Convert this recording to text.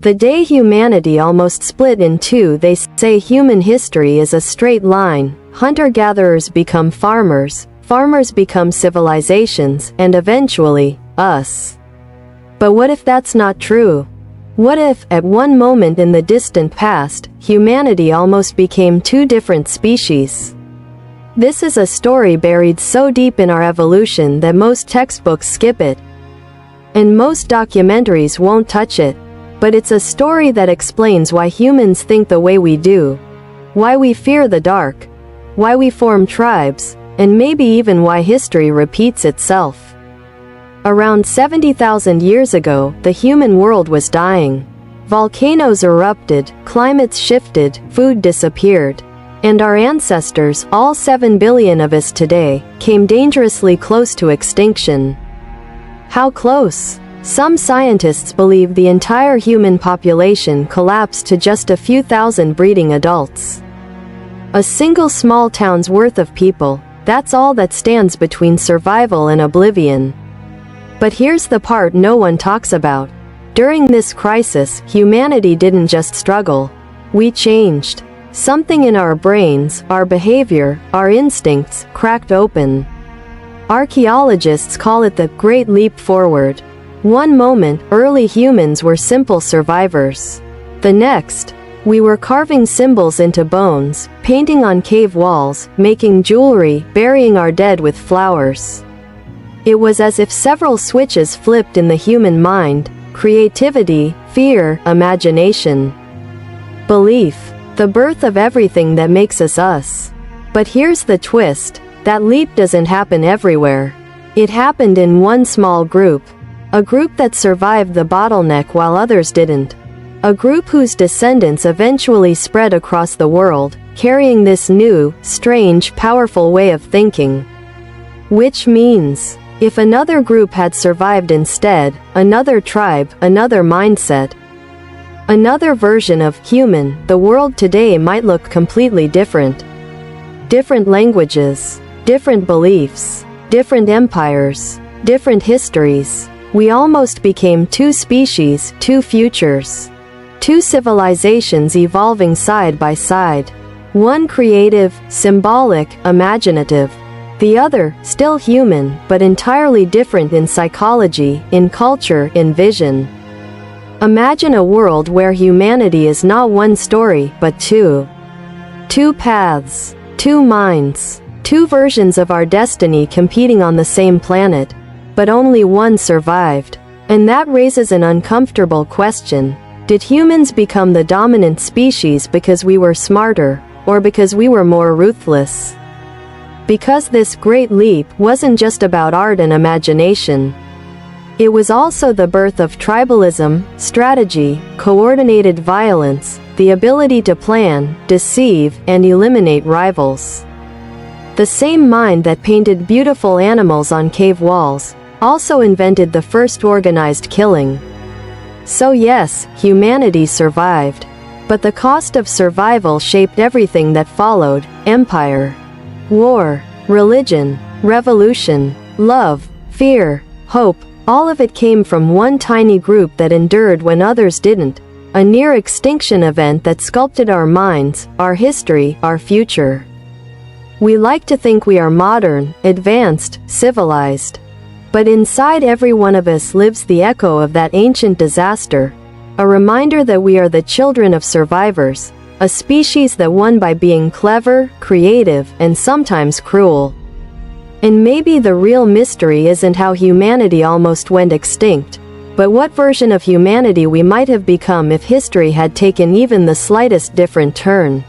The day humanity almost split in two, they say human history is a straight line. Hunter-gatherers become farmers, farmers become civilizations, and eventually, us. But what if that's not true? What if, at one moment in the distant past, humanity almost became two different species? This is a story buried so deep in our evolution that most textbooks skip it. And most documentaries won't touch it. But it's a story that explains why humans think the way we do, why we fear the dark, why we form tribes, and maybe even why history repeats itself. Around 70,000 years ago, the human world was dying. Volcanoes erupted, climates shifted, food disappeared. And our ancestors, all 7 billion of us today, came dangerously close to extinction. How close? Some scientists believe the entire human population collapsed to just a few thousand breeding adults. A single small town's worth of people, that's all that stands between survival and oblivion. But here's the part no one talks about. During this crisis, humanity didn't just struggle. We changed. Something in our brains, our behavior, our instincts, cracked open. Archaeologists call it the Great Leap Forward. One moment, early humans were simple survivors. The next, we were carving symbols into bones, painting on cave walls, making jewelry, burying our dead with flowers. It was as if several switches flipped in the human mind: creativity, fear, imagination, belief, the birth of everything that makes us us. But here's the twist: that leap doesn't happen everywhere. It happened in one small group. A group that survived the bottleneck while others didn't. A group whose descendants eventually spread across the world, carrying this new, strange, powerful way of thinking. Which means, if another group had survived instead, another tribe, another mindset, another version of human, the world today might look completely different. Different languages, different beliefs, different empires, different histories. We almost became two species, two futures. Two civilizations evolving side by side. One creative, symbolic, imaginative. The other, still human, but entirely different in psychology, in culture, in vision. Imagine a world where humanity is not one story, but two. Two paths, two minds, two versions of our destiny competing on the same planet. But only one survived. And that raises an uncomfortable question. Did humans become the dominant species because we were smarter, or because we were more ruthless? Because this great leap wasn't just about art and imagination. It was also the birth of tribalism, strategy, coordinated violence, the ability to plan, deceive, and eliminate rivals. The same mind that painted beautiful animals on cave walls also invented the first organized killing. So yes, humanity survived. But the cost of survival shaped everything that followed: empire, war, religion, revolution, love, fear, hope. All of it came from one tiny group that endured when others didn't. A near-extinction event that sculpted our minds, our history, our future. We like to think we are modern, advanced, civilized. But inside every one of us lives the echo of that ancient disaster. A reminder that we are the children of survivors, a species that won by being clever, creative, and sometimes cruel. And maybe the real mystery isn't how humanity almost went extinct, but what version of humanity we might have become if history had taken even the slightest different turn.